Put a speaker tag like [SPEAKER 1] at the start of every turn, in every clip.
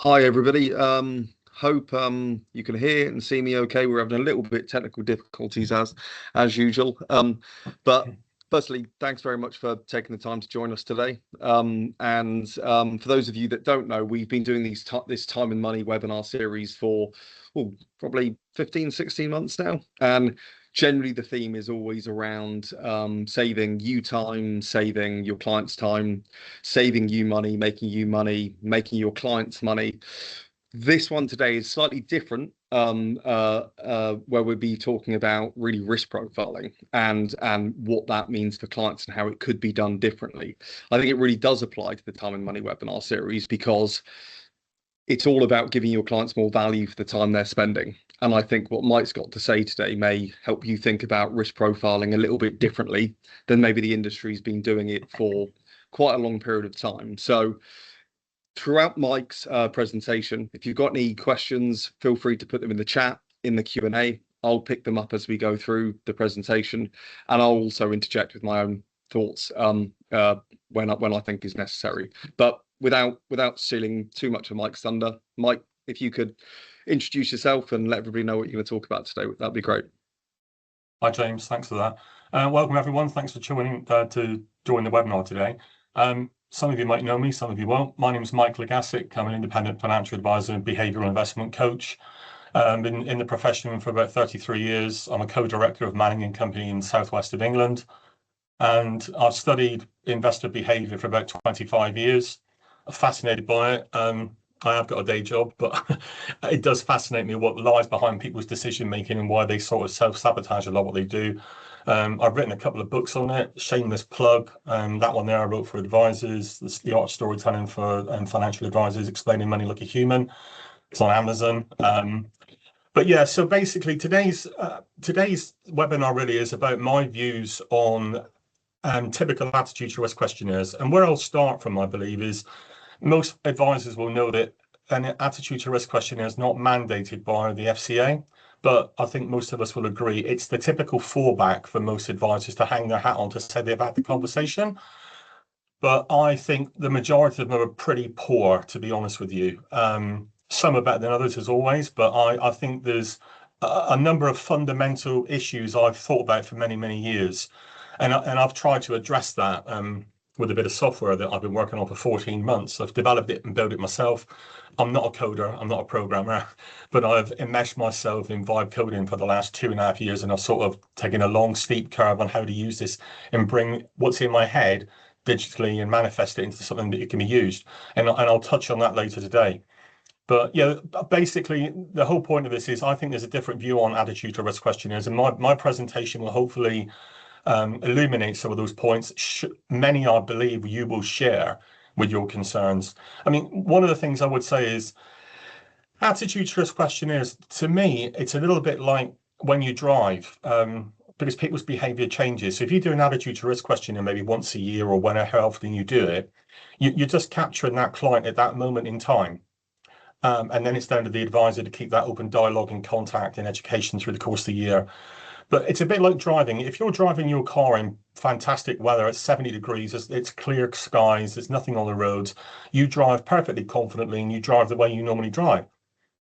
[SPEAKER 1] Hi everybody. Hope you can hear and see me okay. We're having a little bit technical difficulties as usual. But firstly, thanks very much for taking the time to join us today. For those of you that don't know, we've been doing this time and money webinar series for probably 15, 16 months now. And generally the theme is always around saving you time, saving your clients time, saving you money, making your clients money. This one today is slightly different, where we'll be talking about really risk profiling and what that means for clients and how it could be done differently. I think it really does apply to the time and money webinar series because it's all about giving your clients more value for the time they're spending. And I think what Mike's got to say today may help you think about risk profiling a little bit differently than maybe the industry's been doing it for quite a long period of time. So throughout Mike's presentation, if you've got any questions, feel free to put them in the chat, in the Q&A. I'll pick them up as we go through the presentation, and I'll also interject with my own thoughts when I think is necessary. But without stealing too much of Mike's thunder, Mike, if you could introduce yourself and let everybody know what you're going to talk about today, that'd be great.
[SPEAKER 2] Hi James, thanks for that. Welcome everyone. Thanks for joining to join the webinar today. Some of you might know me, some of you won't. My name is Mike LeGassick. I'm an independent financial advisor and behavioural investment coach. Been in the profession for about 33 years. I'm a co-director of Manning & Company in southwest of England. And I've studied investor behaviour for about 25 years. I'm fascinated by it. I have got a day job, but it does fascinate me what lies behind people's decision making and why they sort of self-sabotage a lot what they do. I've written a couple of books on it, shameless plug. That one there I wrote for advisors, the art of storytelling for financial advisors, explaining money like a human. It's on Amazon. But yeah, so basically today's webinar really is about my views on typical attitude to risk questionnaires. And where I'll start from, I believe, is most advisors will know that an attitude to risk questionnaire is not mandated by the FCA. But I think most of us will agree it's the typical fallback for most advisors to hang their hat on to say they've had the conversation. But I think the majority of them are pretty poor, to be honest with you. Some are better than others, as always, but I think there's a number of fundamental issues I've thought about for many, many years. And I've tried to address that with a bit of software that I've been working on for 14 months. I've developed it and built it myself. I'm not a coder, I'm not a programmer, but I've enmeshed myself in vibe coding for the last 2.5 years, and I've sort of taken a long, steep curve on how to use this and bring what's in my head digitally and manifest it into something that it can be used. And I'll touch on that later today. But yeah, basically, the whole point of this is I think there's a different view on attitude to risk questionnaires, and my presentation will hopefully illuminate some of those points. Many, I believe, you will share with your concerns. I mean, one of the things I would say is attitude to risk questionnaires, to me, it's a little bit like when you drive, because people's behavior changes. So if you do an attitude to risk questionnaire maybe once a year or whenever often you do it, you're just capturing that client at that moment in time. And then it's down to the advisor to keep that open dialogue and contact and education through the course of the year. But it's a bit like driving. If you're driving your car in fantastic weather, it's 70 degrees, it's clear skies, there's nothing on the roads, you drive perfectly confidently and you drive the way you normally drive.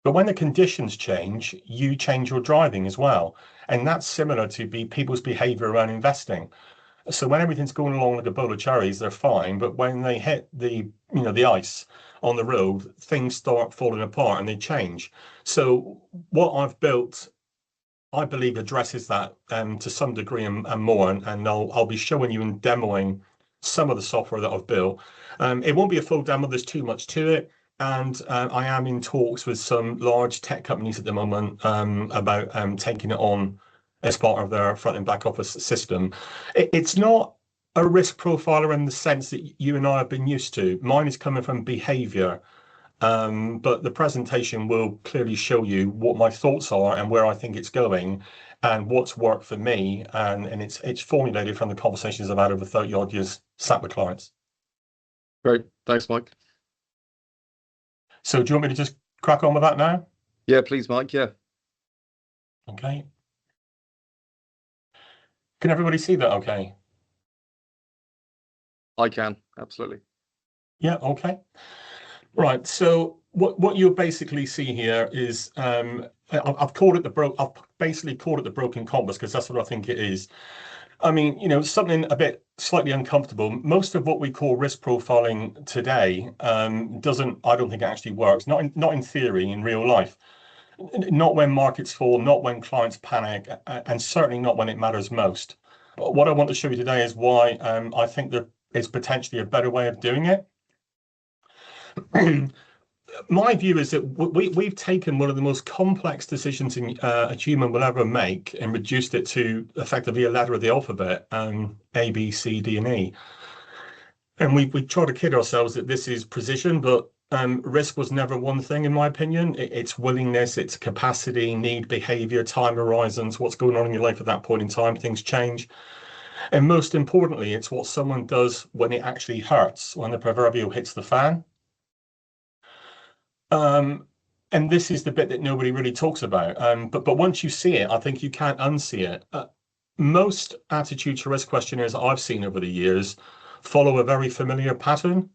[SPEAKER 2] But when the conditions change, you change your driving as well. And that's similar to people's behavior around investing. So when everything's going along like a bowl of cherries, they're fine. But when they hit the ice on the road, things start falling apart and they change. So what I've built, I believe, addresses that to some degree and more, and I'll be showing you and demoing some of the software that I've built. It won't be a full demo, there's too much to it, and I am in talks with some large tech companies at the moment about taking it on as part of their front and back office system. It's not a risk profiler in the sense that you and I have been used to. Mine is coming from behavior. But the presentation will clearly show you what my thoughts are and where I think it's going and what's worked for me. And it's formulated from the conversations I've had over 30 odd years sat with clients.
[SPEAKER 1] Great. Thanks, Mike.
[SPEAKER 2] So do you want me to just crack on with that now?
[SPEAKER 1] Yeah, please, Mike. Yeah.
[SPEAKER 2] Okay. Can everybody see that okay?
[SPEAKER 1] I can, absolutely.
[SPEAKER 2] Yeah, okay. Right, so what you'll basically see here is I've basically called it the broken compass because that's what I think it is. I mean, something a bit slightly uncomfortable. Most of what we call risk profiling today I don't think it actually works. Not in theory, in real life. Not when markets fall, not when clients panic, and certainly not when it matters most. But what I want to show you today is why I think there is potentially a better way of doing it. My view is that we've taken one of the most complex decisions a human will ever make and reduced it to effectively a letter of the alphabet, A, B, C, D, and E. And we try to kid ourselves that this is precision, but risk was never one thing, in my opinion. It's willingness, it's capacity, need, behavior, time horizons, what's going on in your life at that point in time. Things change. And most importantly, it's what someone does when it actually hurts, when the proverbial hits the fan. And this is the bit that nobody really talks about. But once you see it, I think you can't unsee it. Most attitude to risk questionnaires I've seen over the years follow a very familiar pattern.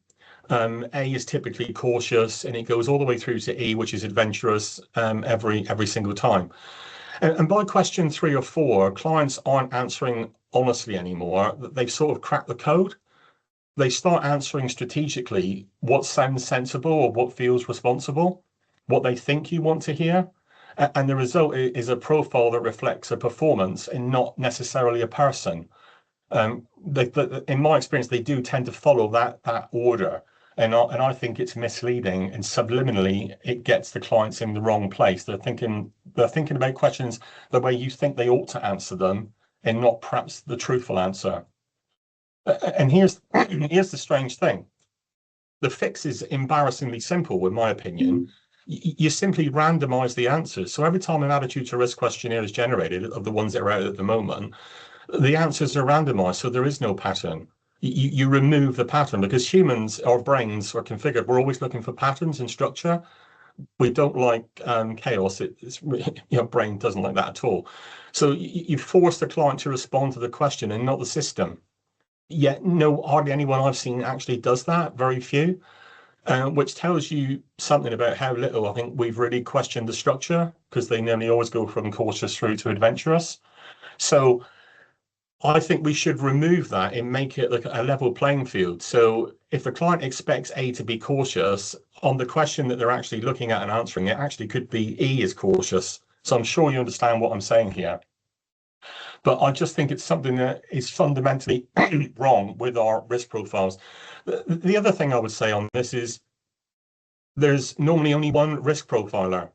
[SPEAKER 2] A is typically cautious, and it goes all the way through to E, which is adventurous, every single time. And by question 3 or 4, clients aren't answering honestly anymore. They've sort of cracked the code. They start answering strategically what sounds sensible or what feels responsible, what they think you want to hear. And the result is a profile that reflects a performance and not necessarily a person. In my experience, they do tend to follow that order. And I think it's misleading, and subliminally it gets the clients in the wrong place. They're thinking about questions the way you think they ought to answer them, and not perhaps the truthful answer. And here's the strange thing. The fix is embarrassingly simple, in my opinion. You simply randomize the answers. So every time an attitude to risk questionnaire is generated, of the ones that are out at the moment, the answers are randomized, so there is no pattern. You remove the pattern, because humans, our brains are configured. We're always looking for patterns and structure. We don't like chaos. Your brain doesn't like that at all. So you force the client to respond to the question and not the system. Yet hardly anyone I've seen actually does that. Very few, which tells you something about how little I think we've really questioned the structure, because they nearly always go from cautious through to adventurous. So I think we should remove that and make it like a level playing field. So if the client expects A to be cautious, on the question that they're actually looking at and answering, it actually could be E is cautious. So I'm sure you understand what I'm saying here. But I just think it's something that is fundamentally wrong with our risk profiles. The other thing I would say on this is there's normally only one risk profiler,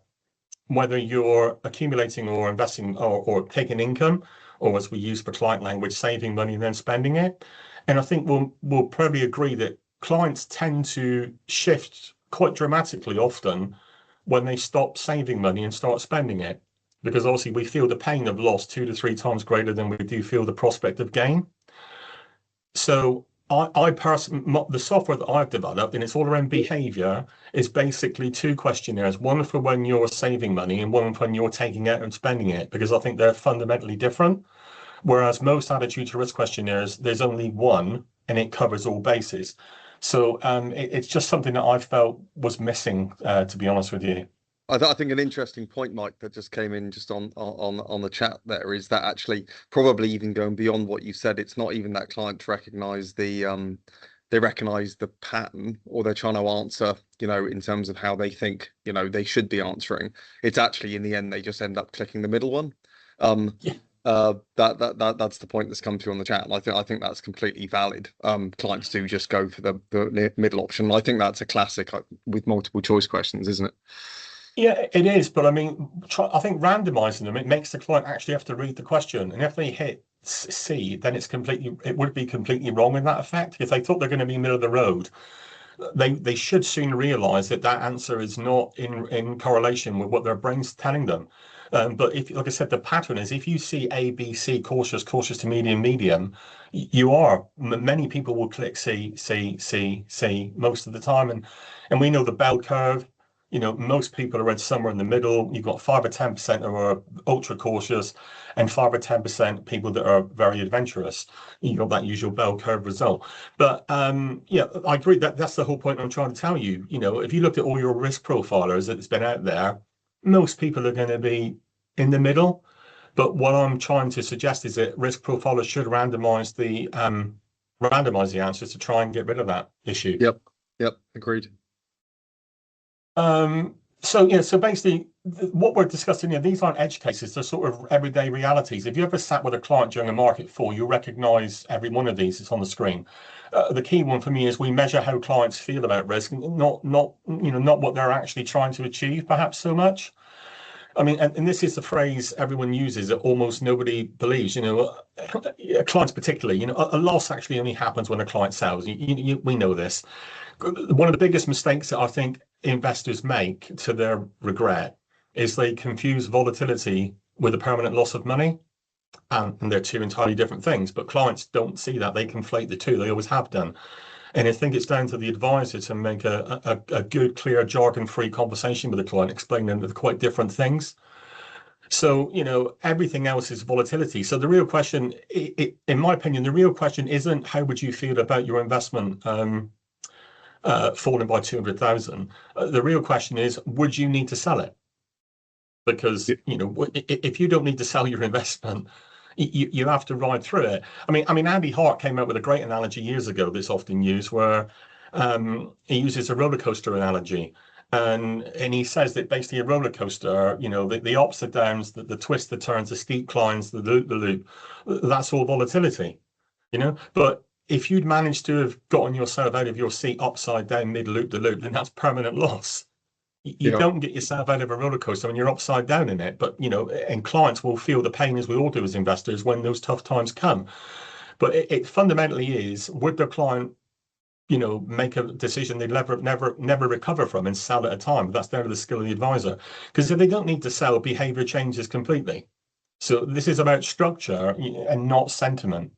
[SPEAKER 2] whether you're accumulating or investing or taking income, or as we use for client language, saving money and then spending it. And I think we'll probably agree that clients tend to shift quite dramatically often when they stop saving money and start spending it, because obviously we feel the pain of loss 2 to 3 times greater than we do feel the prospect of gain. So I personally, the software that I've developed, and it's all around behavior, is basically 2 questionnaires, one for when you're saving money and one for when you're taking it and spending it, because I think they're fundamentally different. Whereas most attitude to risk questionnaires, there's only one and it covers all bases. So it's just something that I felt was missing, to be honest with you.
[SPEAKER 1] I think an interesting point, Mike, that just came in just on the chat there is that actually probably even going beyond what you said, it's not even that clients recognize they recognize the pattern, or they're trying to answer, in terms of how they think, they should be answering. It's actually in the end they just end up clicking the middle one.
[SPEAKER 2] Yeah.
[SPEAKER 1] That's the point that's come through on the chat, and I think that's completely valid. Clients do just go for the middle option. I think that's a classic with multiple choice questions, isn't it?
[SPEAKER 2] Yeah, it is. But I mean, I think randomizing them, it makes the client actually have to read the question. And if they hit C, then it would be completely wrong in that effect. If they thought they're going to be middle of the road, they should soon realize that answer is not in correlation with what their brain's telling them. But if, like I said, the pattern is if you see A, B, C, cautious to medium, many people will click C most of the time. And we know the bell curve. most people are somewhere in the middle. You've got 5 or 10% who are ultra cautious, and 5 or 10% people that are very adventurous. You've got that usual bell curve result. But yeah, I agree that that's the whole point I'm trying to tell you. If you look at all your risk profilers that's been out there, most people are going to be in the middle. But what I'm trying to suggest is that risk profilers should randomize the answers to try and get rid of that issue.
[SPEAKER 1] Yep, agreed.
[SPEAKER 2] So basically, what we're discussing here, these aren't edge cases, they're sort of everyday realities. If you ever sat with a client during a market fall, you'll recognize every one of these. It's on the screen. The key one for me is we measure how clients feel about risk, not what they're actually trying to achieve, perhaps so much. I mean, and this is the phrase everyone uses that almost nobody believes. Clients particularly. A loss actually only happens when a client sells. We know this. One of the biggest mistakes that I think investors make, to their regret, is they confuse volatility with a permanent loss of money, and they're two entirely different things. But clients don't see that. They conflate the two. They always have done. And I think it's down to the advisor to make a good, clear, jargon-free conversation with the client, explaining them that they're quite different things. So, everything else is volatility. So the real question, in my opinion, the real question isn't how would you feel about your investment falling by 200,000. The real question is, would you need to sell it? Because, if you don't need to sell your investment, you have to ride through it. I mean, Andy Hart came up with a great analogy years ago that's often used, where he uses a roller coaster analogy, and he says that basically a roller coaster, the ups, the downs, the twists, the turns, the steep climbs, the loop, that's all volatility, But if you'd managed to have gotten yourself out of your seat upside down mid loop the loop, then that's permanent loss. You don't get yourself out of a roller coaster when you're upside down in it. But, and clients will feel the pain, as we all do as investors, when those tough times come. But it fundamentally is, would the client, make a decision they'd never recover from and sell at a time? That's down to the skill of the advisor. Because if they don't need to sell, behavior changes completely. So this is about structure and not sentiment.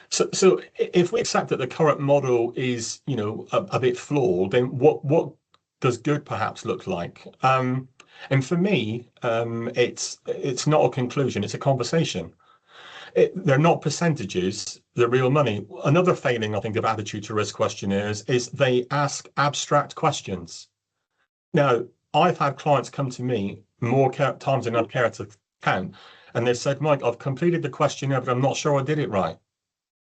[SPEAKER 2] So if we accept that the current model is, a bit flawed, then what does good perhaps look like? And for me, it's not a conclusion, it's a conversation. They're not percentages, they're real money. Another failing, I think, of attitude to risk questionnaires is they ask abstract questions. Now, I've had clients come to me more times than I care to count, and they said, Mike, I've completed the questionnaire, but I'm not sure I did it right.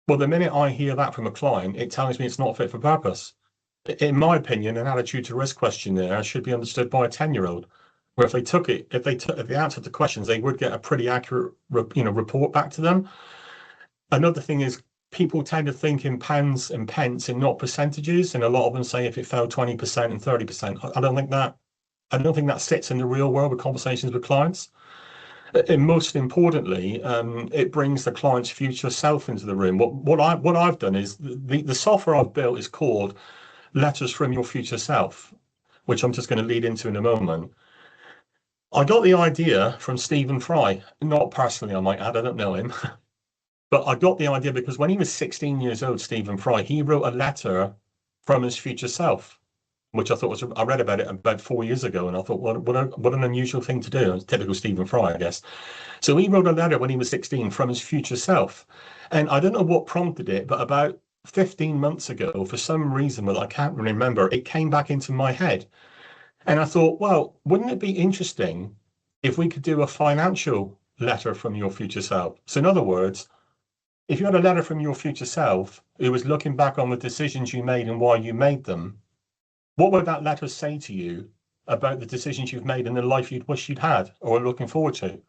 [SPEAKER 2] Well, the minute I hear that from a client, it tells me it's not fit for purpose. In my opinion, an attitude to risk questionnaire should be understood by a 10-year-old, where if they answered the questions, they would get a pretty accurate, report back to them. Another thing is people tend to think in pounds and pence and not percentages, and a lot of them say if it fell 20% and 30%. I don't think that sits in the real world with conversations with clients. And most importantly, it brings the client's future self into the room. What I've done is the software I've built is called Letters from Your Future Self, which I'm just going to lead into in a moment. I got the idea from Stephen Fry, not personally, I might add, I don't know him, but I got the idea because when he was 16 years old, Stephen Fry, he wrote a letter from his future self, which I read about it about 4 years ago, and I thought, what an unusual thing to do. It's typical Stephen Fry, I guess. So he wrote a letter when he was 16 from his future self, and I don't know what prompted it, but about 15 months ago, for some reason that I can't remember, it came back into my head. And I thought, well, wouldn't it be interesting if we could do a financial letter from your future self? So in other words, if you had a letter from your future self, it was looking back on the decisions you made and why you made them, what would that letter say to you about the decisions you've made and the life you'd wish you'd had or are looking forward to?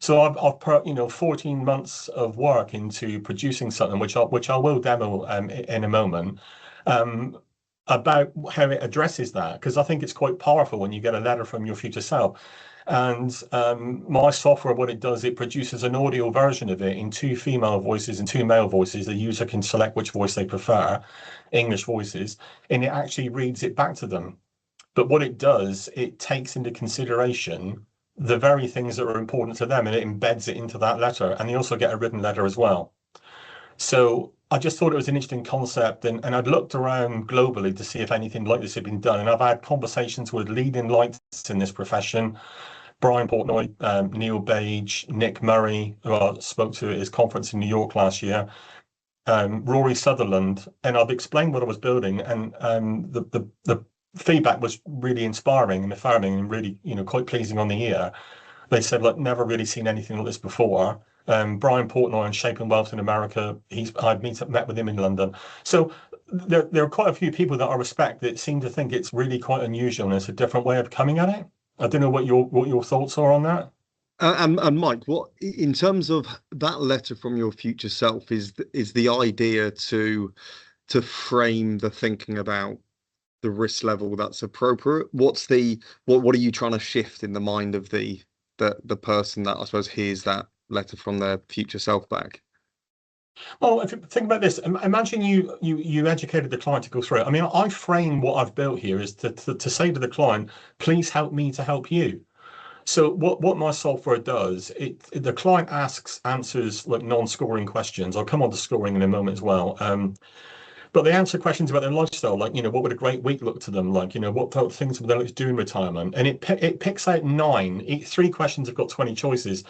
[SPEAKER 2] So I've put 14 months of work into producing something which I will demo in a moment, about how it addresses that, because I think it's quite powerful when you get a letter from your future self. And my software, what it does, it produces an audio version of it in 2 female voices and 2 male voices. The user can select which voice they prefer, English voices, and it actually reads it back to them. But what it does, it takes into consideration the very things that are important to them, and it embeds it into that letter. And they also get a written letter as well. So I just thought it was an interesting concept, and I'd looked around globally to see if anything like this had been done. And I've had conversations with leading lights in this profession, Brian Portnoy, Neil Page, Nick Murray, who I spoke to at his conference in New York last year, Rory Sutherland, and I've explained what I was building, and the feedback was really inspiring and affirming and really, quite pleasing on the ear. They said, look, never really seen anything like this before. Brian Portnoy and Shape and Wealth in America, I've met with him in London. So there are quite a few people that I respect that seem to think it's really quite unusual and it's a different way of coming at it. I don't know what your thoughts are on that.
[SPEAKER 1] And Mike, what in terms of that letter from your future self is the idea to frame the thinking about the risk level that's appropriate? What are you trying to shift in the mind of the person that I suppose hears that letter from their future self back?
[SPEAKER 2] Well, if you think about this, imagine you educated the client to go through it. I mean, I frame what I've built here is to say to the client, please help me to help you. So what my software does, the client answers like non-scoring questions. I'll come on to scoring in a moment as well. But they answer questions about their lifestyle, like, what would a great week look to them like, what things would they like to do in retirement? And it picks out 9. 3 questions have got 20 choices,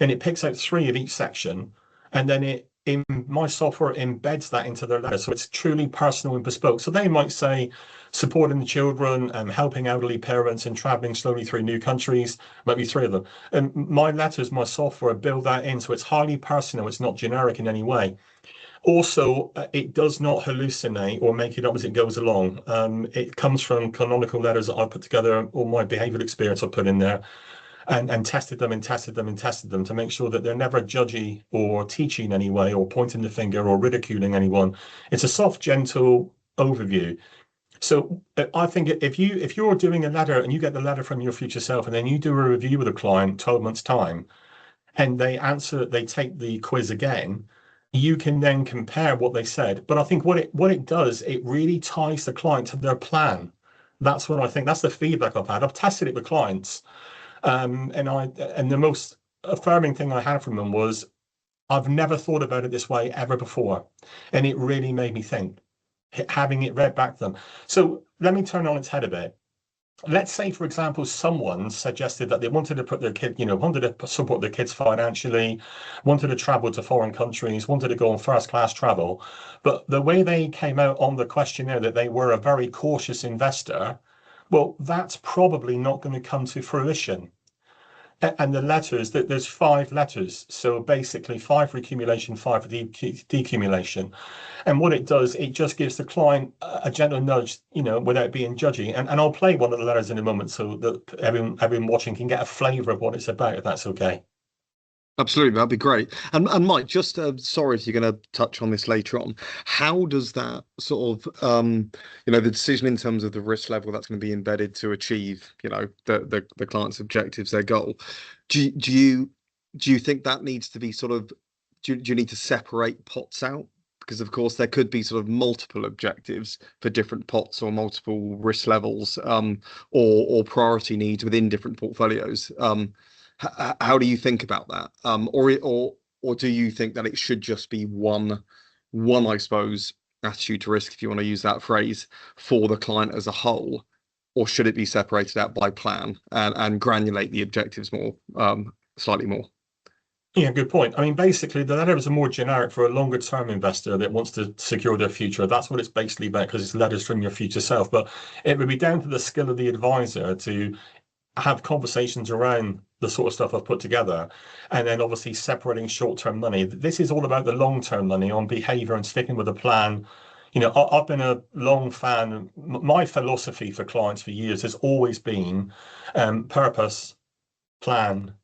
[SPEAKER 2] and it picks out 3 of each section. And then in my software embeds that into their letter. So it's truly personal and bespoke. So they might say supporting the children, helping elderly parents and traveling slowly through new countries, might be 3 of them. And my letters, my software build that in. So it's highly personal. It's not generic in any way. Also, it does not hallucinate or make it up as it goes along. It comes from canonical letters that I put together, all my behavioural experience I put in there, and tested them to make sure that they're never judgy or teaching in any way or pointing the finger or ridiculing anyone. It's a soft, gentle overview. So I think if you're doing a letter and you get the letter from your future self and then you do a review with a client 12 months time and they take the quiz again, you can then compare what they said. But I think what it does, it really ties the client to their plan. That's what I think. That's the feedback I've had. I've tested it with clients, and the most affirming thing I had from them was, I've never thought about it this way ever before, and it really made me think, having it read back to them. So let me turn on its head a bit. Let's say, for example, someone suggested that they wanted to put their kid, wanted to support their kids financially, wanted to travel to foreign countries, wanted to go on first class travel. But the way they came out on the questionnaire that they were a very cautious investor, well, that's probably not going to come to fruition. And the letters, there's 5 letters. So basically 5 for accumulation, 5 for decumulation. And what it does, it just gives the client a gentle nudge, without being judgy. And I'll play one of the letters in a moment so that everyone watching can get a flavour of what it's about, if that's okay.
[SPEAKER 1] Absolutely, that'd be great. And Mike, just sorry if you're going to touch on this later on. How does that sort of, the decision in terms of the risk level that's going to be embedded to achieve, the client's objectives, their goal? Do you think that needs to be sort of, do you need to separate pots out? Because of course there could be sort of multiple objectives for different pots or multiple risk levels, or priority needs within different portfolios. How do you think about that? Or do you think that it should just be one, I suppose, attitude to risk, if you want to use that phrase, for the client as a whole? Or should it be separated out by plan and granulate the objectives more, slightly more?
[SPEAKER 2] Yeah, good point. I mean, basically, the letter is more generic for a longer term investor that wants to secure their future. That's what it's basically about, because it's letters from your future self. But it would be down to the skill of the advisor to have conversations around the sort of stuff I've put together, and then obviously separating short-term money. This is all about the long-term money on behavior and sticking with a plan. I've been a long fan. My philosophy for clients for years has always been purpose, plan,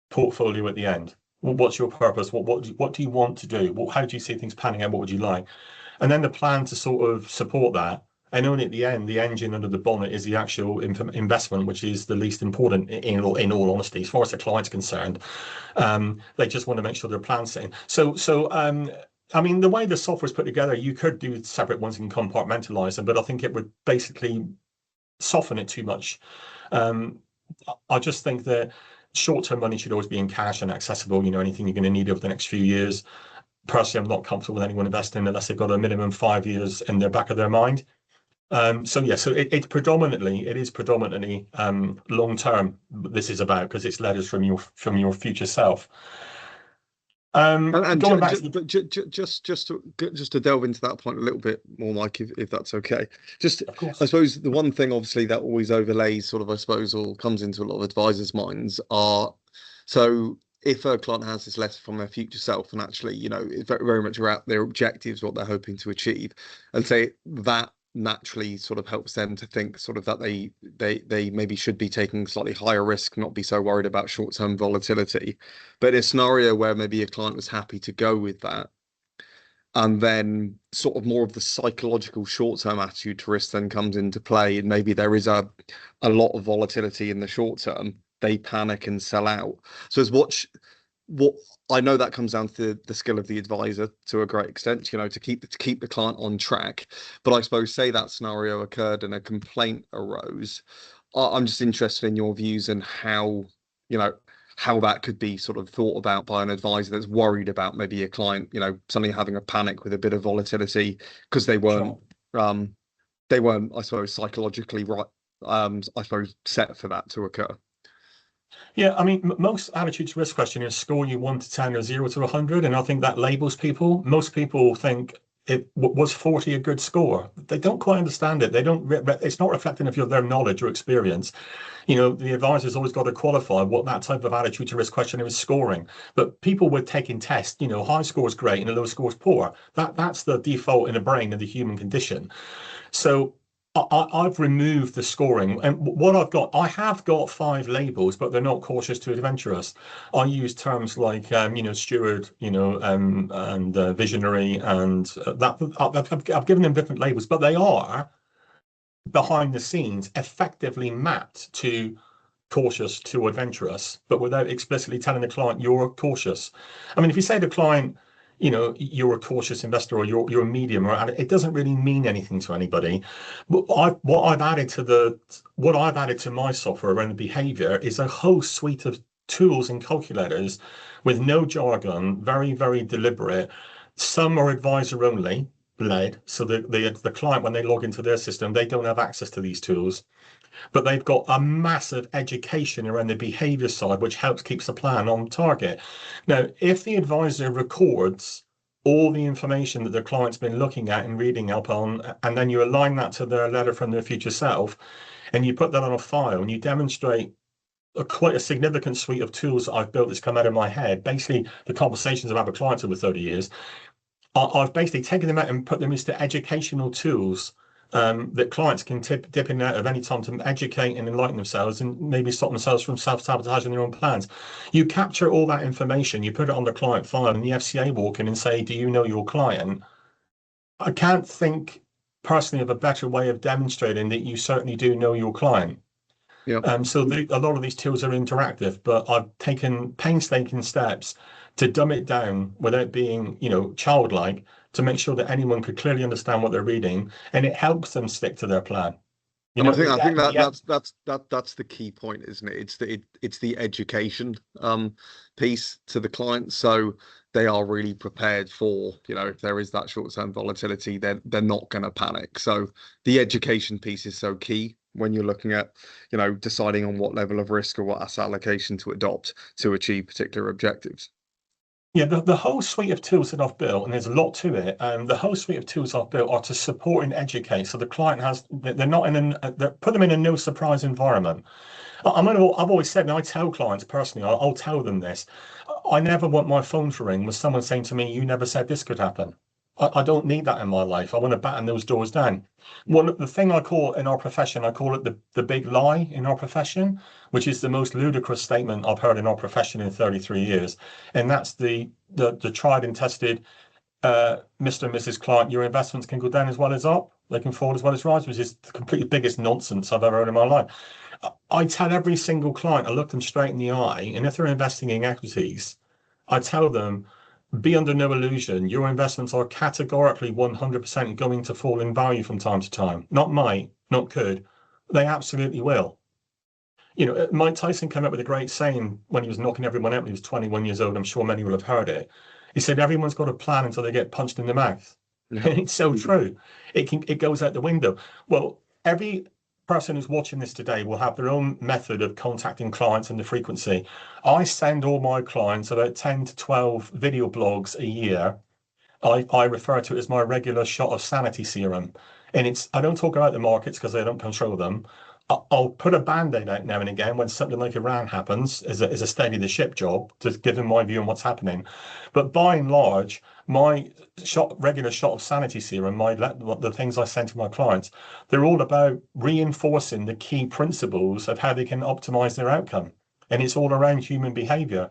[SPEAKER 2] portfolio at the end. What's your purpose? What do you want to do? How do you see things panning out? What would you like? And then the plan to sort of support that. And only at the end, the engine under the bonnet is the actual investment, which is the least important in all honesty, as far as the client's concerned. They just want to make sure their plan's set in. So I mean, the way the software is put together, you could do separate ones and compartmentalize them, but I think it would basically soften it too much. I just think that short-term money should always be in cash and accessible, anything you're going to need over the next few years. personally, I'm not comfortable with anyone investing unless they've got a minimum 5 years in the back of their mind. So it is predominantly long term. This is about, because it's letters from your future self.
[SPEAKER 1] And
[SPEAKER 2] Going back to
[SPEAKER 1] but just to delve into that point a little bit more, Mike, if that's okay. Just,
[SPEAKER 2] of course.
[SPEAKER 1] I suppose the one thing obviously that always overlays sort of, I suppose, or comes into a lot of advisors' minds are, so if a client has this letter from their future self and actually, you know, it's very, very much about their objectives, what they're hoping to achieve, and say that naturally sort of helps them to think sort of that they maybe should be taking slightly higher risk, not be so worried about short-term volatility. But in a scenario where maybe a client was happy to go with that, and then sort of more of the psychological short-term attitude to risk then comes into play, and maybe there is a lot of volatility in the short term, they panic and sell out. So as what I know that comes down to the skill of the advisor to a great extent, you know, to keep the client on track. But I suppose, say that scenario occurred and a complaint arose, I'm just interested in your views and how, you know, how that could be sort of thought about by an advisor that's worried about maybe a client, you know, suddenly having a panic with a bit of volatility because they weren't, I suppose, psychologically right, I suppose, set for that to occur.
[SPEAKER 2] Yeah, I mean, most attitude to risk questionnaires score you 1 to 10 or 0 to 100, and I think that labels people. Most people think it was 40 a good score. They don't quite understand it. They don't. It's not reflecting of their knowledge or experience. You know, the advisor's always got to qualify what that type of attitude to risk questionnaire is scoring. But people with taking tests, you know, high score is great and a low score is poor. That's the default in the brain of the human condition. So I've removed the scoring, and what I have got 5 labels, but they're not cautious to adventurous. I use terms like, you know, steward, you know, and visionary, and that I've given them different labels, but they are behind the scenes effectively mapped to cautious to adventurous, but without explicitly telling the client you're cautious. I mean, if you say to the client, you know, you're a cautious investor, or you're a medium, or it doesn't really mean anything to anybody. But what I've added to my software around the behavior is a whole suite of tools and calculators with no jargon, very, very deliberate. Some are advisor only led, so the client, when they log into their system, they don't have access to these tools. But they've got a massive education around the behavior side, which helps keeps the plan on target. Now, if the advisor records all the information that the client's been looking at and reading up on, and then you align that to their letter from their future self, and you put that on a file, and you demonstrate quite a significant suite of tools that I've built that's come out of my head, basically the conversations I've had with clients over 30 years, I've basically taken them out and put them into educational tools that clients can dip in and out of any time to educate and enlighten themselves, and maybe stop themselves from self-sabotaging their own plans. You capture all that information, you put it on the client file, and the FCA walk in and say, do you know your client? I can't think personally of a better way of demonstrating that you certainly do know your client.
[SPEAKER 1] Yeah.
[SPEAKER 2] So a lot of these tools are interactive, but I've taken painstaking steps to dumb it down without being, you know, childlike, to make sure that anyone could clearly understand what they're reading, and it helps them stick to their plan. You
[SPEAKER 1] And
[SPEAKER 2] know,
[SPEAKER 1] I think that's the key point, isn't it? It's the education piece to the client, so they are really prepared for, you know, if there is that short-term volatility, they're not going to panic. So the education piece is so key when you're looking at, you know, deciding on what level of risk or what asset allocation to adopt to achieve particular objectives.
[SPEAKER 2] Yeah, the whole suite of tools that I've built, and there's a lot to it, the whole suite of tools I've built are to support and educate. So the client they're not put them in a no surprise environment. I've always said, and I tell clients personally, I'll tell them this, I never want my phone to ring with someone saying to me, you never said this could happen. I don't need that in my life. I want to batten those doors down. The thing I call in our profession, I call it the big lie in our profession, which is the most ludicrous statement I've heard in our profession in 33 years. And that's the tried and tested, Mr. and Mrs. Client, your investments can go down as well as up. They can fall as well as rise, which is the completely biggest nonsense I've ever heard in my life. I tell every single client, I look them straight in the eye, and if they're investing in equities, I tell them, be under no illusion, your investments are categorically 100% going to fall in value from time to time. Not might, not could. They absolutely will. You know, Mike Tyson came up with a great saying when he was knocking everyone out when he was 21 years old. I'm sure many will have heard it. He said, everyone's got a plan until they get punched in the mouth.
[SPEAKER 1] Yeah.
[SPEAKER 2] It's so true. It goes out the window. Well, every person who's watching this today will have their own method of contacting clients and the frequency. I send all my clients about 10 to 12 video blogs a year. I refer to it as my regular shot of sanity serum. And I don't talk about the markets because I don't control them. I'll put a band-aid out now and again when something like Iran happens as a steady the ship job to give them my view on what's happening. But by and large, my regular shot of sanity serum, the things I send to my clients, they're all about reinforcing the key principles of how they can optimize their outcome. And it's all around human behavior.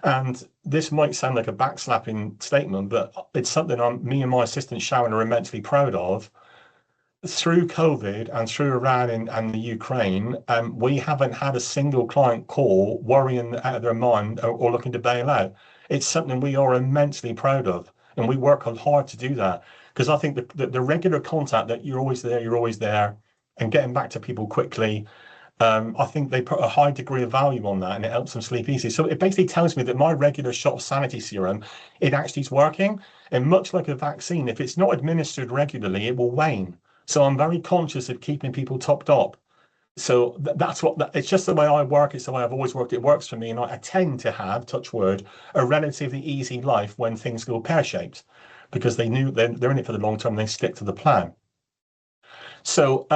[SPEAKER 2] And this might sound like a backslapping statement, but it's something me and my assistant Sharon are immensely proud of. Through COVID and through Iran and the Ukraine, we haven't had a single client call worrying out of their mind or looking to bail out. It's something we are immensely proud of, and we work hard to do that, because I think the regular contact that you're always there, and getting back to people quickly, I think they put a high degree of value on that, and it helps them sleep easy. So it basically tells me that my regular shot of sanity serum, it actually is working. And much like a vaccine, if it's not administered regularly, it will wane. So I'm very conscious of keeping people topped up. So it's just the way I work. It's the way I've always worked. It works for me. And I tend to have, touch wood, a relatively easy life when things go pear-shaped, because they're in it for the long term and they stick to the plan. So,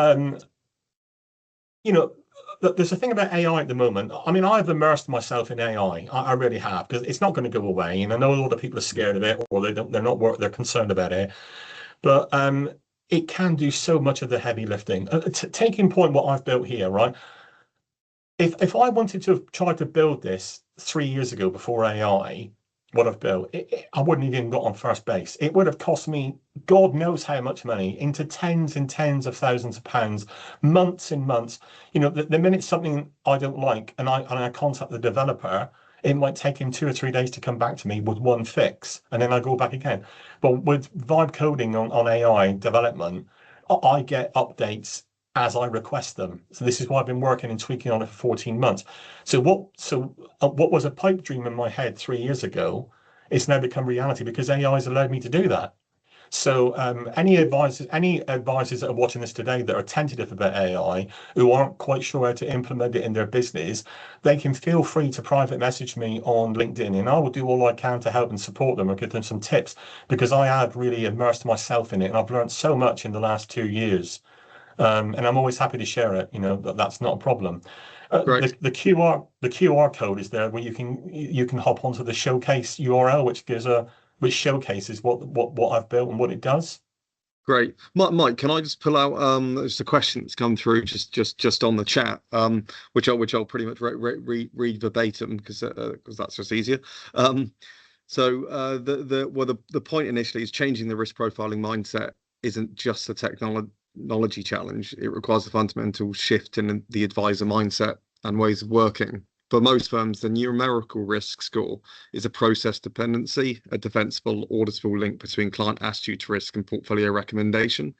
[SPEAKER 2] there's a thing about AI at the moment. I mean, I've immersed myself in AI. I really have, because it's not going to go away. And I know a lot of people are scared of it, or they're concerned about it. But it can do so much of the heavy lifting. Taking point what I've built here, right? If I wanted to have tried to build this 3 years ago before AI, what I've built, I wouldn't have even got on first base. It would have cost me God knows how much money, into tens and tens of thousands of pounds, months and months. The minute something I don't like and I contact the developer, it might take him 2 or 3 days to come back to me with one fix, and then I go back again. But with vibe coding on AI development, I get updates as I request them. So this is why I've been working and tweaking on it for 14 months. So what was a pipe dream in my head 3 years ago, it's now become reality because AI has allowed me to do that. So any advisors that are watching this today that are tentative about AI, who aren't quite sure how to implement it in their business, they can feel free to private message me on LinkedIn, and I will do all I can to help and support them or give them some tips, because I have really immersed myself in it and I've learned so much in the last 2 years. And I'm always happy to share it. That's not a problem.
[SPEAKER 1] Great.
[SPEAKER 2] The QR code is there where you can hop onto the showcase URL, which showcases what I've built and what it does.
[SPEAKER 1] Great. Mike, can I just pull out there's a question that's come through just on the chat, which I'll pretty much read verbatim because that's just easier. So the point initially is changing the risk profiling mindset isn't just a technology challenge. It requires a fundamental shift in the advisor mindset and ways of working. For most firms, the numerical risk score is a process dependency, a defensible, auditable link between client attitude to risk and portfolio recommendation.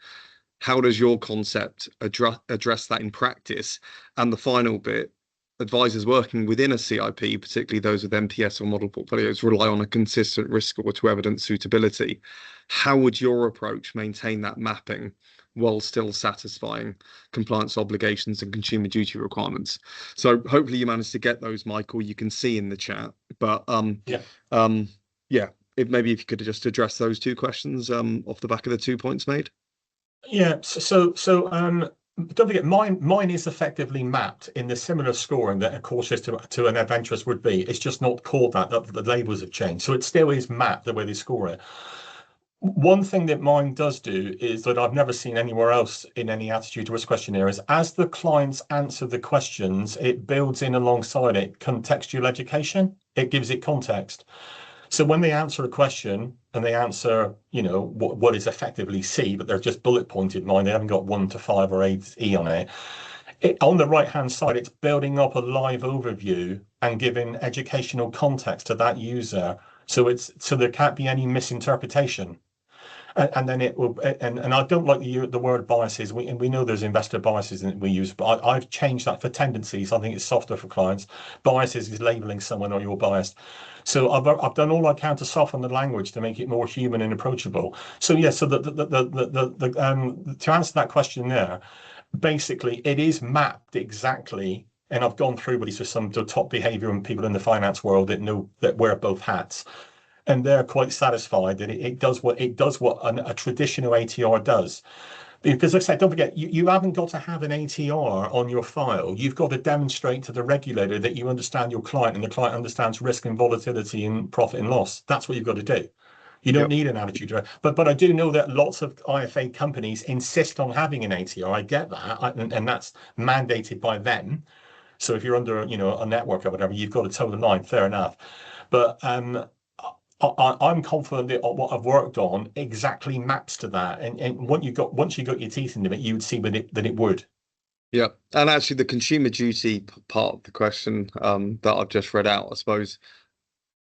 [SPEAKER 1] How does your concept address that in practice? And the final bit, advisors working within a CIP, particularly those with MPS or model portfolios, rely on a consistent risk score to evidence suitability. How would your approach maintain that mapping while still satisfying compliance obligations and consumer duty requirements? So hopefully you managed to get those, Michael. You can see in the chat, but maybe if you could just address those two questions off the back of the 2 points made.
[SPEAKER 2] Yeah. So don't forget, mine is effectively mapped in the similar scoring that a cautious to an adventurous would be. It's just not called that. The labels have changed, so it still is mapped the way they score it. One thing that mine does do is that I've never seen anywhere else in any attitude to risk questionnaire is, as the clients answer the questions, it builds in alongside it contextual education. It gives it context. So when they answer a question and they answer, what is effectively C, but they're just bullet pointed mine, they haven't got 1 to 5 or 8 E on it. On the right hand side, it's building up a live overview and giving educational context to that user. So there can't be any misinterpretation. and then it will. And I don't like the word biases. We know there's investor biases that we use, but I've changed that for tendencies. I think it's softer for clients. Biases is labeling someone or you're biased. So I've done all I can to soften the language to make it more human and approachable. So yeah, so to answer that question there, basically it is mapped exactly, and I've gone through these with some of the top behavioural and people in the finance world that know that wear both hats, and they're quite satisfied that it does what a traditional ATR does. Because like I said, don't forget, you haven't got to have an ATR on your file. You've got to demonstrate to the regulator that you understand your client and the client understands risk and volatility and profit and loss. That's what you've got to do. You don't need an attitude. But I do know that lots of IFA companies insist on having an ATR. I get that, and that's mandated by them. So if you're under, a network or whatever, you've got to toe the line. Fair enough. But I'm confident that what I've worked on exactly maps to that. And once you got your teeth into it, you would see that it would.
[SPEAKER 1] Yeah, and actually the consumer duty part of the question that I've just read out, I suppose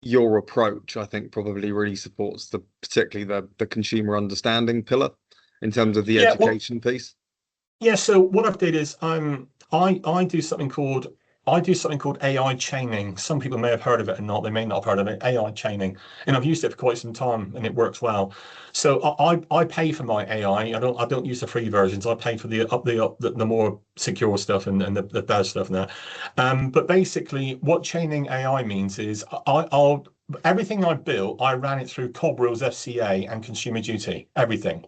[SPEAKER 1] your approach, I think, probably really supports particularly the consumer understanding pillar in terms of the education piece.
[SPEAKER 2] Yeah, so what I've did is I do something called AI chaining. Some people may have heard of it or not. They may not have heard of it. AI chaining, and I've used it for quite some time, and it works well. So I pay for my AI. I don't use the free versions. I pay for the more secure stuff and the better stuff and that. But basically, what chaining AI means is I'll everything I built, I ran it through COB rules, FCA, and Consumer Duty. Everything.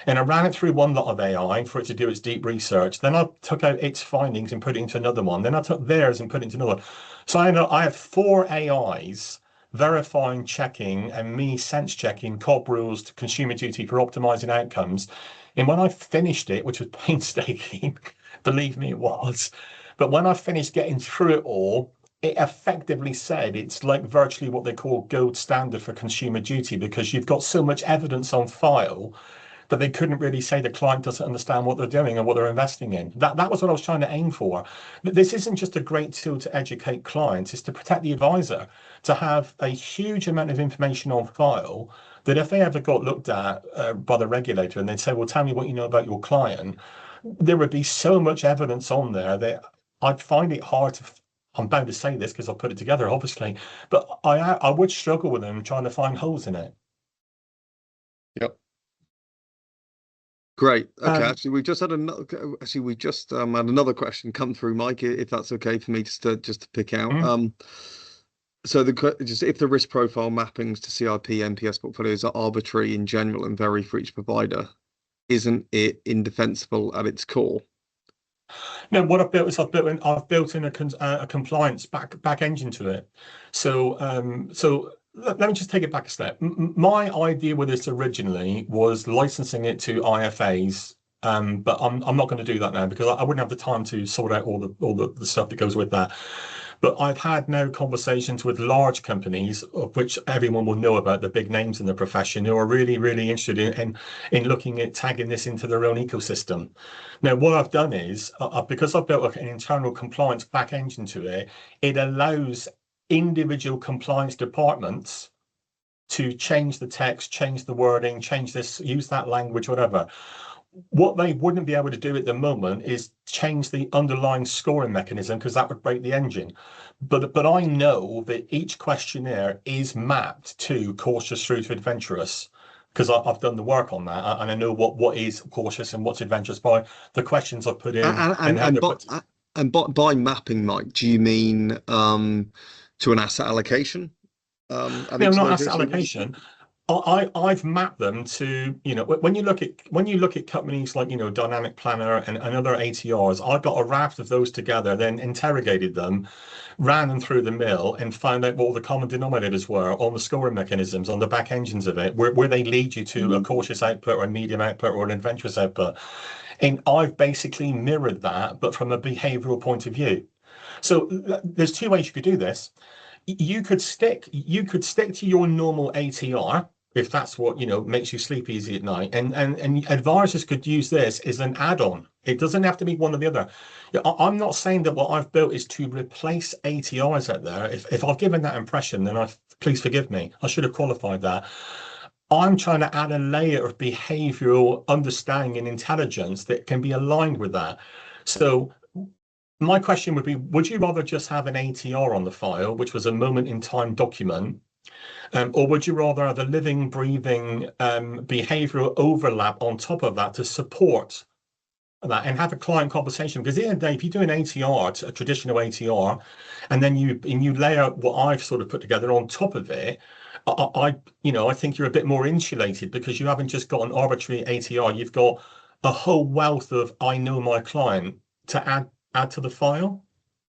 [SPEAKER 2] And I ran it through one lot of AI for it to do its deep research. Then I took out its findings and put it into another one. Then I took theirs and put it into another one. So I have 4 AIs verifying, checking, and me sense checking COB rules to Consumer Duty for optimizing outcomes. And when I finished it, which was painstaking, believe me, it was. But when I finished getting through it all, it effectively said it's like virtually what they call gold standard for Consumer Duty, because you've got so much evidence on file that they couldn't really say the client doesn't understand what they're doing and what they're investing in. That was what I was trying to aim for. This isn't just a great tool to educate clients, it's to protect the advisor, to have a huge amount of information on file that if they ever got looked at by the regulator and they'd say, well, tell me what you know about your client, there would be so much evidence on there that I'd find it hard to, I'm bound to say this because I'll put it together, obviously, but I would struggle with them trying to find holes in it.
[SPEAKER 1] Yep. Great. Okay. Actually, we just had another. Actually, we just had another question come through, Mike. If that's okay for me, just to pick out. So just if the risk profile mappings to CIP MPS portfolios are arbitrary in general and vary for each provider, isn't it indefensible at its core?
[SPEAKER 2] No, what I've built is I've built in a compliance back engine to it. So let me just take it back a step. My idea with this originally was licensing it to IFAs, but I'm not going to do that now because I wouldn't have the time to sort out all the stuff that goes with that. But I've had now conversations with large companies, of which everyone will know about, the big names in the profession, who are really, really interested in looking at tagging this into their own ecosystem. Now, what I've done is, because I've built an internal compliance back engine to it, it allows individual compliance departments to change the text, change the wording, change this, use that language, whatever. What they wouldn't be able to do at the moment is change the underlying scoring mechanism, because that would break the engine. But I know that each questionnaire is mapped to cautious through to adventurous, because I've done the work on that, and I know what is cautious and what's adventurous by the questions I've put in.
[SPEAKER 1] And by mapping, Mike, do you mean to an asset allocation?
[SPEAKER 2] No, not asset allocation. I've mapped them to, when you look at companies like, Dynamic Planner and other ATRs, I got a raft of those together, then interrogated them, ran them through the mill, and found out what all the common denominators were on the scoring mechanisms, on the back engines of it, where they lead you to a cautious output or a medium output or an adventurous output. And I've basically mirrored that, but from a behavioural point of view. So there's 2 ways you could do this. You could stick to your normal ATR, if that's what makes you sleep easy at night, and advisors could use this as an add-on. It doesn't have to be one or the other. I'm not saying that what I've built is to replace ATRs out there. If I've given that impression, then please forgive me. I should have qualified that. I'm trying to add a layer of behavioral understanding and intelligence that can be aligned with that. So my question would be, would you rather just have an ATR on the file, which was a moment in time document, or would you rather have a living, breathing behavioral overlap on top of that to support that and have a client conversation? Because at the end of the day, if you do an ATR, a traditional ATR, and then you lay out what I've sort of put together on top of it, I think you're a bit more insulated because you haven't just got an arbitrary ATR. You've got a whole wealth of I know my client to add to the file.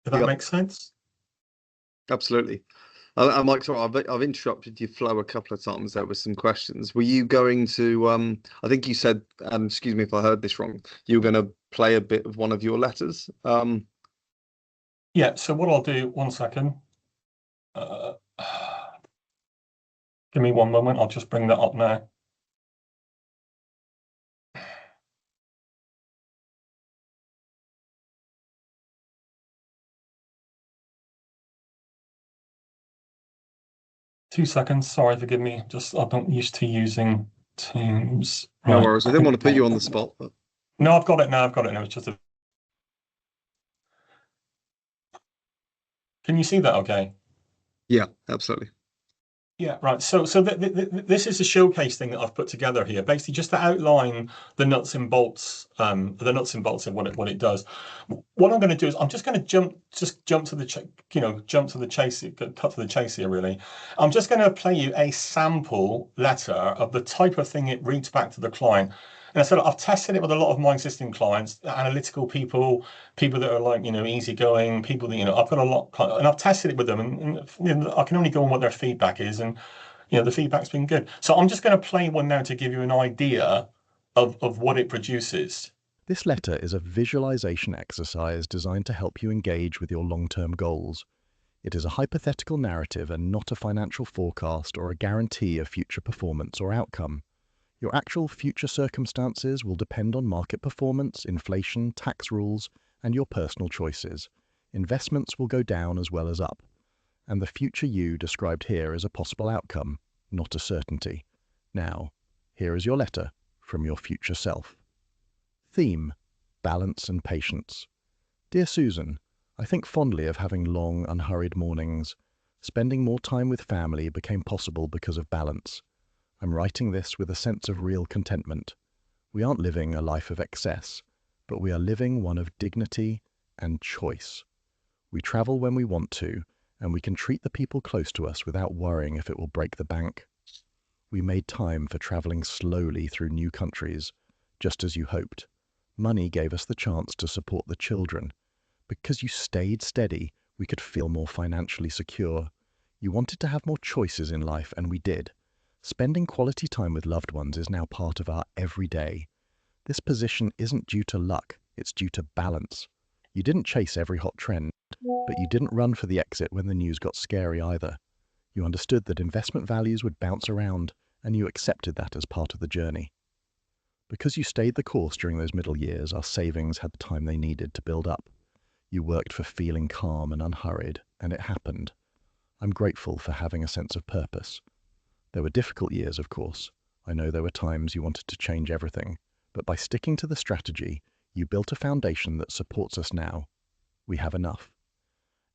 [SPEAKER 2] If that
[SPEAKER 1] Yep,
[SPEAKER 2] makes sense.
[SPEAKER 1] absolutely. And Mike, sorry, I've interrupted your flow a couple of times there with some questions. Were you going to, I think you said, and excuse me if I heard this wrong, you were going to play a bit of one of your letters?
[SPEAKER 2] Yeah, so what I'll do, one second. Give me one moment, I'll just bring that up now. Two seconds, sorry, forgive me. Just I'm not used to using Teams.
[SPEAKER 1] No
[SPEAKER 2] Right,
[SPEAKER 1] worries. I didn't want to put you on the spot, but
[SPEAKER 2] no, I've got it now. I've got it now. It's just Can you see that? Okay.
[SPEAKER 1] yeah, absolutely.
[SPEAKER 2] Yeah, right. So this is a showcase thing that I've put together here, basically just to outline the nuts and bolts, of what it does. What I'm going to do is I'm just going to jump to the chase, cut to the chase here. Really, I'm just going to play you a sample letter of the type of thing it reads back to the client. And I said I've tested it with a lot of my existing clients, analytical people that are like, easygoing, people that, I've got a lot, and I've tested it with them, and I can only go on what their feedback is, and the feedback's been good. So I'm just going to play one now to give you an idea of what it produces.
[SPEAKER 3] This letter is a visualization exercise designed to help you engage with your long-term goals. It is a hypothetical narrative and not a financial forecast or a guarantee of future performance or outcome. Your actual future circumstances will depend on market performance, inflation, tax rules, and your personal choices. Investments will go down as well as up. And the future you described here is a possible outcome, not a certainty. Now, here is your letter from your future self. Theme: balance and patience. Dear Susan, I think fondly of having long, unhurried mornings. Spending more time with family became possible because of balance. I'm writing this with a sense of real contentment. We aren't living a life of excess, but we are living one of dignity and choice. We travel when we want to, and we can treat the people close to us without worrying if it will break the bank. We made time for traveling slowly through new countries, just as you hoped. Money gave us the chance to support the children. Because you stayed steady, we could feel more financially secure. You wanted to have more choices in life, and we did. Spending quality time with loved ones is now part of our everyday. This position isn't due to luck, it's due to balance. You didn't chase every hot trend, but you didn't run for the exit when the news got scary either. You understood that investment values would bounce around, and you accepted that as part of the journey. Because you stayed the course during those middle years, our savings had the time they needed to build up. You worked for feeling calm and unhurried, and it happened. I'm grateful for having a sense of purpose. There were difficult years, of course. I know there were times you wanted to change everything, but by sticking to the strategy, you built a foundation that supports us now. We have enough.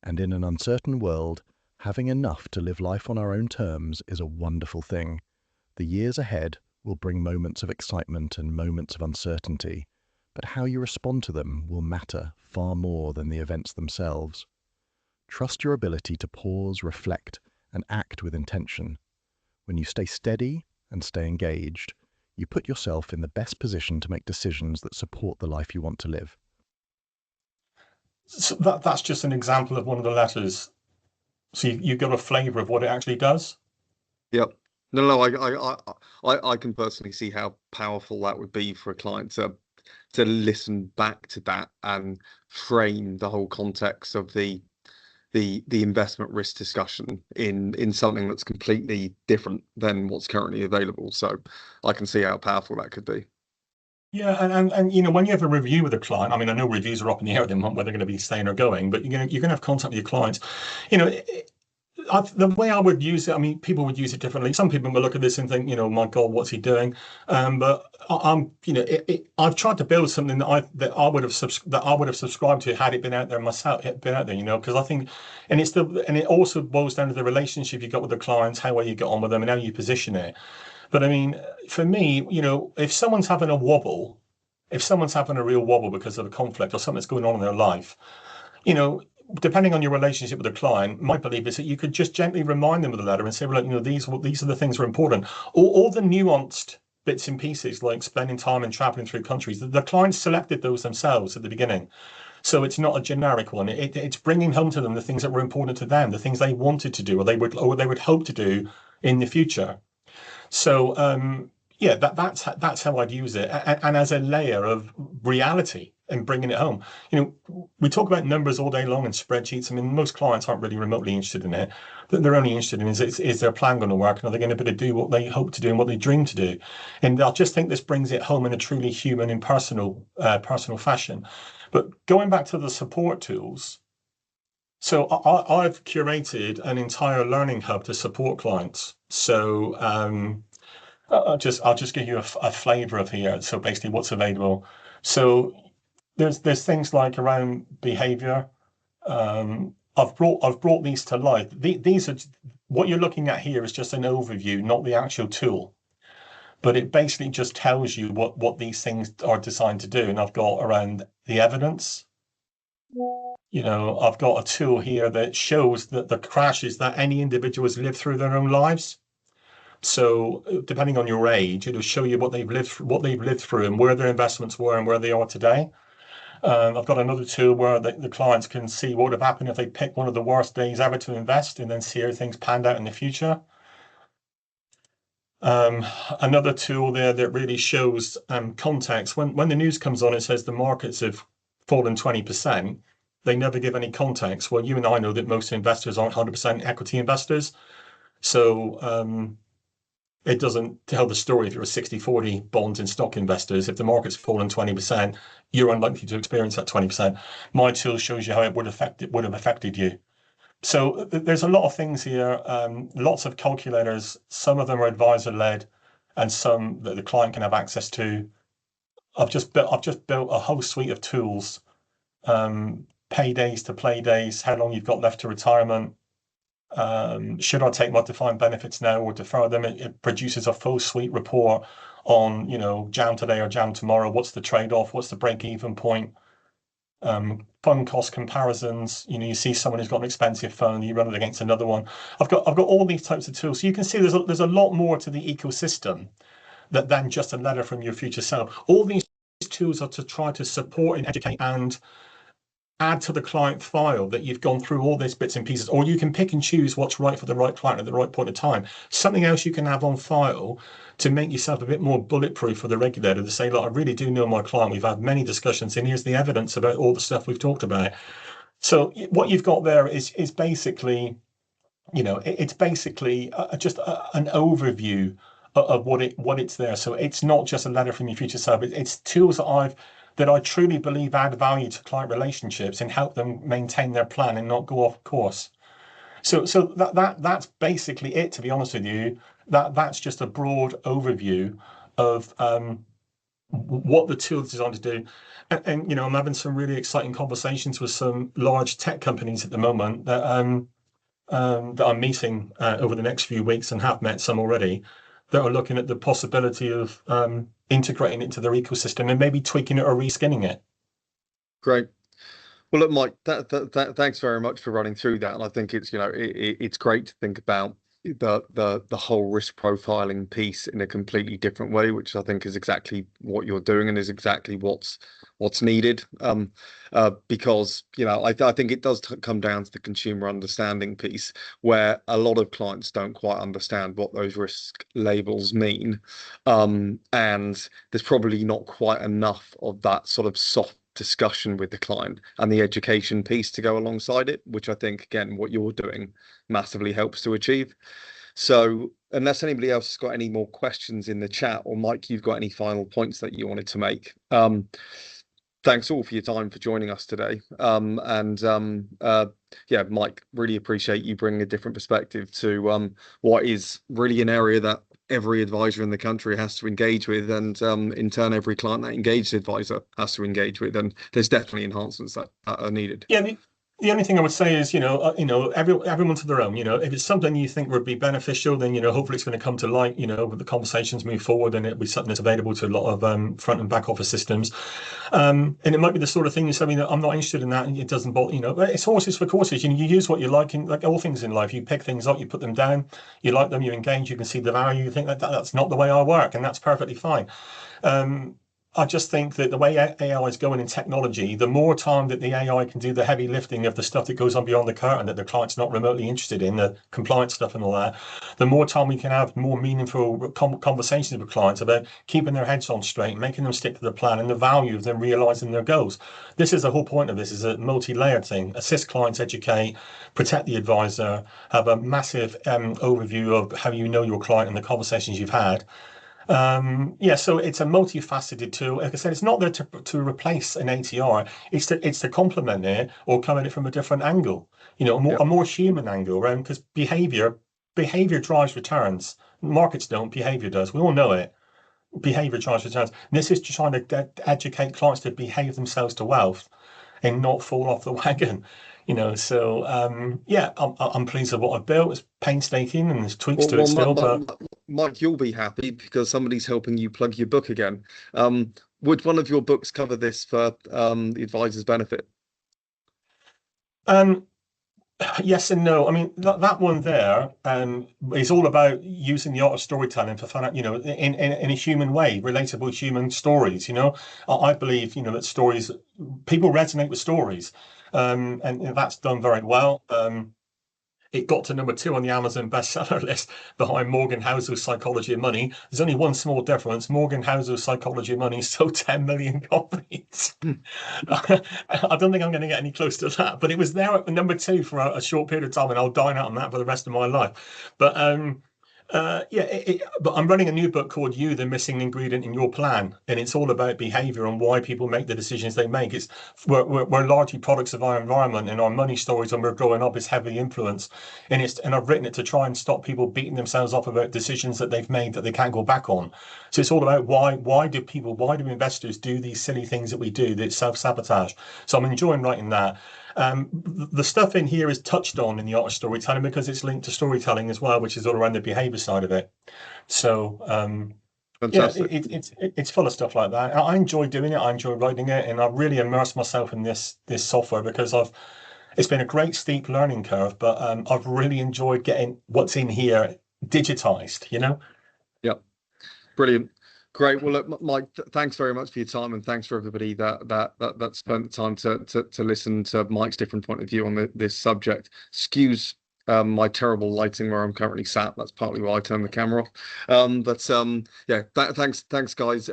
[SPEAKER 3] And in an uncertain world, having enough to live life on our own terms is a wonderful thing. The years ahead will bring moments of excitement and moments of uncertainty, but how you respond to them will matter far more than the events themselves. Trust your ability to pause, reflect, and act with intention. When you stay steady and stay engaged, you put yourself in the best position to make decisions that support the life you want to live.
[SPEAKER 2] So that's just an example of one of the letters. So you got a flavour of what it actually does.
[SPEAKER 1] Yep. No, I can personally see how powerful that would be for a client to listen back to that and frame the whole context of the investment risk discussion in something that's completely different than what's currently available. So I can see how powerful that could be.
[SPEAKER 2] Yeah, and when you have a review with a client, I mean, I know reviews are up in the air at the moment whether they're going to be staying or going, but you're going to have contact with your clients. the way I would use it, I mean, people would use it differently. Some people will look at this and think, my God, what's he doing? But I'm, I've tried to build something that I would have subscribed to had it been out there myself, because I think, and it also boils down to the relationship you got with the clients, how well you get on with them, and how you position it. But I mean, for me, if someone's having a wobble, if someone's having a real wobble because of a conflict or something that's going on in their life, depending on your relationship with the client, my belief is that you could just gently remind them with a letter and say, well, look, these are the things that are important. All the nuanced bits and pieces, like spending time and traveling through countries, the clients selected those themselves at the beginning. So it's not a generic one. It's bringing home to them the things that were important to them, the things they wanted to do, or they would hope to do in the future. So yeah, that's how I'd use it, and as a layer of reality and bringing it home. We talk about numbers all day long and spreadsheets. I mean, most clients aren't really remotely interested in it. They're only interested in is their plan going to work, and are they going to be able to do what they hope to do and what they dream to do? And I just think this brings it home in a truly human and personal fashion. But going back to the support tools, so I've curated an entire learning hub to support clients. So I'll just give you a flavor of here. So basically, what's available. So there's things like around behavior. I've brought these to life. These are what you're looking at here is just an overview, not the actual tool. But it basically just tells you what these things are designed to do. And I've got around the evidence. I've got a tool here that shows that the crashes that any individual has lived through their own lives. So depending on your age, it'll show you what they've lived through and where their investments were and where they are today. I've got another tool where the clients can see what would have happened if they picked one of the worst days ever to invest, and then see how things panned out in the future. Another tool there that really shows context. When the news comes on, it says the markets have fallen 20%. They never give any context. Well, you and I know that most investors aren't 100% equity investors. So it doesn't tell the story if you're a 60-40 bonds and stock investors. If the market's fallen 20%, you're unlikely to experience that 20%. My tool shows you how it would have affected you. So there's a lot of things here, lots of calculators. Some of them are advisor-led, and some that the client can have access to. I've just built a whole suite of tools, pay days to play days, how long you've got left to retirement. Should I take my defined benefits now or defer them? It produces a full suite report on, jam today or jam tomorrow. What's the trade-off? What's the break-even point? Fund cost comparisons. You see someone who's got an expensive phone, you run it against another one. I've got all these types of tools. So you can see there's a lot more to the ecosystem than just a letter from your future self. All these tools are to try to support and educate and add to the client file that you've gone through all these bits and pieces, or you can pick and choose what's right for the right client at the right point of time. Something else you can have on file to make yourself a bit more bulletproof for the regulator, to say, look, I really do know my client. We've had many discussions, and here's the evidence about all the stuff we've talked about. So what you've got there is basically, it's basically just an overview of what it's there. So it's not just a letter from your future self. It's tools that I truly believe add value to client relationships and help them maintain their plan and not go off course. So that's basically it, to be honest with you. That's just a broad overview of what the tool is designed to do. And I'm having some really exciting conversations with some large tech companies at the moment that I'm meeting over the next few weeks, and have met some already, that are looking at the possibility of integrating it into their ecosystem and maybe tweaking it or reskinning it.
[SPEAKER 1] Great. Well, look, Mike, thanks very much for running through that. And I think it's, it's great to think about the whole risk profiling piece in a completely different way, which I think is exactly what you're doing and is exactly what's needed. Because, I think it does come down to the consumer understanding piece, where a lot of clients don't quite understand what those risk labels mean. And there's probably not quite enough of that sort of soft discussion with the client and the education piece to go alongside it, which I think, again, what you're doing massively helps to achieve. So unless anybody else has got any more questions in the chat, or Mike, you've got any final points that you wanted to make, thanks all for your time for joining us today. Yeah, Mike, really appreciate you bringing a different perspective to what is really an area that every advisor in the country has to engage with, and in turn, every client that engaged advisor has to engage with. And there's definitely enhancements that are needed.
[SPEAKER 2] Yeah, the only thing I would say is, everyone to their own. If it's something you think would be beneficial, then hopefully it's going to come to light. With the conversations move forward, and it'll be something that's available to a lot of front and back office systems. And it might be the sort of thing you're saying that I'm not interested in that, and it doesn't bother. It's horses for courses. You use what you like, in like all things in life. You pick things up, you put them down, you like them, you engage, you can see the value. You think that's not the way I work, and that's perfectly fine. I just think that the way AI is going in technology, the more time that the AI can do the heavy lifting of the stuff that goes on beyond the curtain that the client's not remotely interested in, the compliance stuff and all that, the more time we can have more meaningful conversations with clients about keeping their heads on straight, making them stick to the plan, and the value of them realizing their goals. This is the whole point of this, is a multi-layered thing. Assist clients, educate, protect the advisor, have a massive overview of how you know your client and the conversations you've had. So it's a multifaceted tool. Like I said, it's not there to replace an ATR. It's to complement it or come at it from a different angle. A more human angle, right? Because behavior drives returns. Markets don't. Behavior does. We all know it. Behavior drives returns. And this is trying to educate clients to behave themselves to wealth and not fall off the wagon. I'm pleased with what I've built. It's painstaking and there's tweaks to it still. But
[SPEAKER 1] Mike, you'll be happy because somebody's helping you plug your book again. Would one of your books cover this for the advisor's benefit?
[SPEAKER 2] Yes and no. I mean, that one there is all about using the art of storytelling for fun, in a human way, relatable human stories. I believe, that stories, people resonate with stories. And that's done very well. It got to number 2 on the Amazon bestseller list behind Morgan Housel's Psychology of Money. There's only one small difference. Morgan Housel's Psychology of Money sold 10 million copies. I don't think I'm going to get any close to that, but it was there at number 2 for a short period of time, and I'll dine out on that for the rest of my life. But but I'm running a new book called You, the Missing Ingredient in Your Plan, and it's all about behavior and why people make the decisions they make. We're largely products of our environment, and our money stories when we're growing up is heavily influenced. And I've written it to try and stop people beating themselves up about decisions that they've made that they can't go back on. So it's all about why do investors do these silly things that we do, that self-sabotage. So I'm enjoying writing that. The stuff in here is touched on in the art of storytelling because it's linked to storytelling as well, which is all around the behavior side of it. So it's full of stuff like that. I enjoy doing it. I enjoy writing it, and I really immerse myself in this software because it's been a great steep learning curve, but I've really enjoyed getting what's in here digitized.
[SPEAKER 1] Yep, brilliant. Great. Well, look, Mike, thanks very much for your time, and thanks for everybody that spent the time to listen to Mike's different point of view on this subject. Excuse my terrible lighting where I'm currently sat. That's partly why I turned the camera off. Thanks, guys.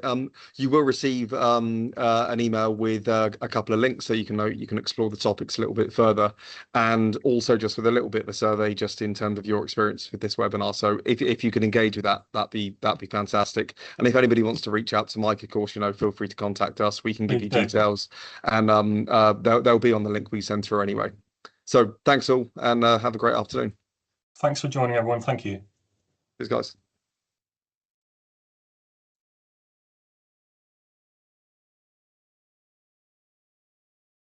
[SPEAKER 1] You will receive an email with a couple of links so you can explore the topics a little bit further, and also just with a little bit of a survey just in terms of your experience with this webinar. So if you can engage with that'd be fantastic. And if anybody wants to reach out to Mike, of course, feel free to contact us. We can give you details, and they'll be on the link we send through anyway. So thanks all, and have a great afternoon.
[SPEAKER 2] Thanks for joining, everyone. Thank you.
[SPEAKER 1] Cheers, guys.